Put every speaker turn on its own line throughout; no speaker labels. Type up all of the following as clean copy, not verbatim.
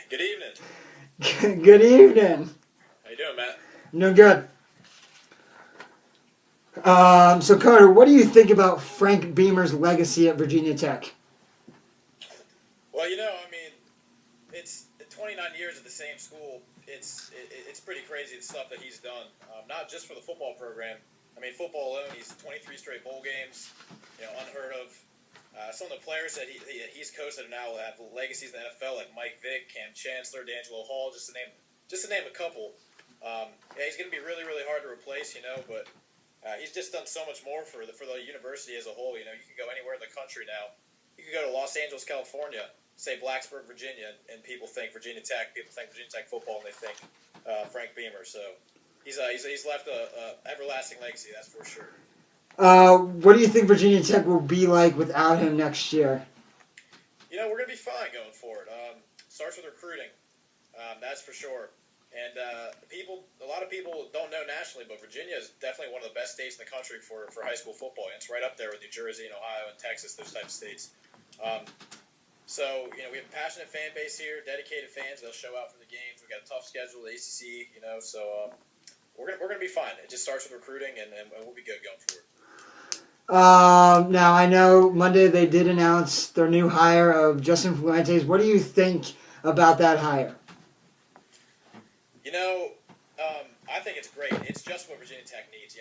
Good evening.
Good evening.
How you doing, Matt?
No good. So Carter, what do you think about Frank Beamer's legacy at Virginia Tech?
Well, it's 29 years at the same school. It's pretty crazy the stuff that he's done. Not just for the football program. I mean, football alone, he's 23 straight bowl games. Unheard of. Some of the players that he's coached that now have legacies in the NFL, like Mike Vick, Cam Chancellor, D'Angelo Hall, just to name a couple. He's going to be really, really hard to replace, but he's just done so much more for the university as a whole. You can go anywhere in the country now. You can go to Los Angeles, California, say Blacksburg, Virginia, and people think Virginia Tech. People think Virginia Tech football, and they think Frank Beamer. So he's left a everlasting legacy, that's for sure.
What do you think Virginia Tech will be like without him next year?
We're going to be fine going forward. Starts with recruiting, that's for sure. And a lot of people don't know nationally, but Virginia is definitely one of the best states in the country for high school football. And it's right up there with New Jersey and Ohio and Texas, those types of states. So we have a passionate fan base here, dedicated fans. They'll show out for the games. We've got a tough schedule, the ACC, so we're gonna be fine. It just starts with recruiting, and we'll be good going forward.
Now, I know Monday they did announce their new hire of Justin Fuentes. What do you think about that hire?
I think it's great. It's just what Virginia Tech needs.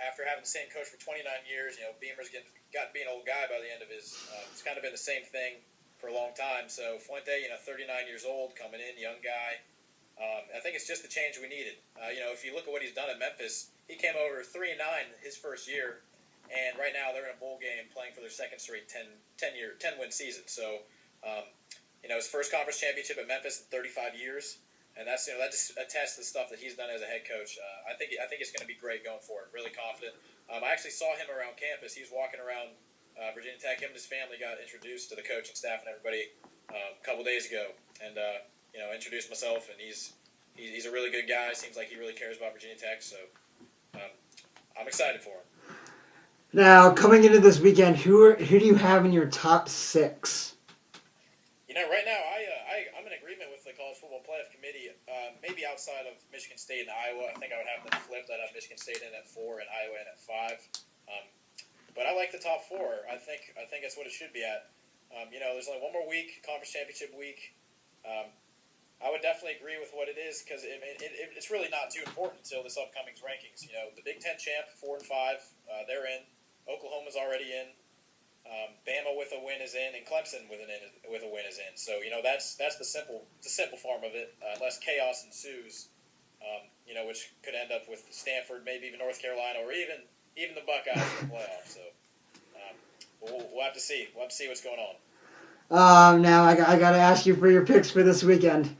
After having the same coach for 29 years, Beamer's got to be an old guy by the end of his. It's kind of been the same thing for a long time. So Fuente, 39 years old, coming in, young guy. I think it's just the change we needed. If you look at what he's done at Memphis, he came over 3-9 his first year, and right now they're in a bowl game playing for their second straight 10-win season. So, his first conference championship at Memphis in 35 years. And that just attests to the stuff that he's done as a head coach. I think it's going to be great going forward. Really confident. I actually saw him around campus. He was walking around Virginia Tech. Him and his family got introduced to the coaching staff and everybody a couple days ago. And introduced myself. And he's a really good guy. Seems like he really cares about Virginia Tech. So I'm excited for him.
Now, coming into this weekend, who do you have in your top 6?
Right now I'm in agreement with the College Football Playoff Committee. Maybe outside of Michigan State and Iowa, I think I would have them flipped. I'd have Michigan State in at 4 and Iowa in at 5. But I like the top 4. I think that's what it should be at. There's only one more week, conference championship week. I would definitely agree with what it is because it's really not too important until this upcoming rankings. The Big Ten champ, 4 and 5, they're in. Oklahoma's already in. Bama with a win is in, and Clemson with a win is in. So that's the simple form of it. Unless chaos ensues, which could end up with Stanford, maybe even North Carolina, or even the Buckeyes in the playoffs. So we'll have to see. We'll have to see what's going on.
Now I got to ask you for your picks for this weekend.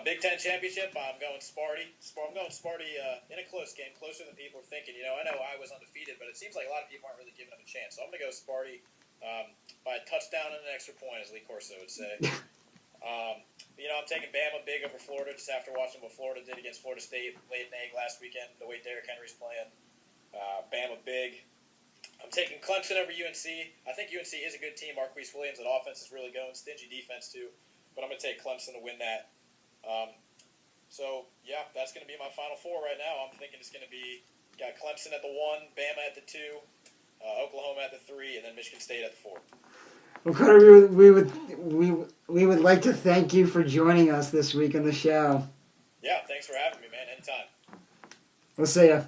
Big Ten championship. I'm going Sparty. I'm going Sparty in a close game, closer than people are thinking. I know I was undefeated, but it seems like a lot of people aren't really giving them a chance. So I'm going to go Sparty by a touchdown and an extra point, as Lee Corso would say. I'm taking Bama big over Florida just after watching what Florida did against Florida State, laid an egg last weekend, the way Derrick Henry's playing. Bama big. I'm taking Clemson over UNC. I think UNC is a good team. Marquise Williams, that offense is really going. Stingy defense, too. But I'm going to take Clemson to win that. That's going to be my final 4 right now. I'm thinking it's going to be got Clemson at the 1, Bama at the 2, Oklahoma at the 3, and then Michigan State at the 4.
Well, Carter, we would like to thank you for joining us this week on the show.
Yeah, thanks for having me, man. Anytime.
We'll see ya.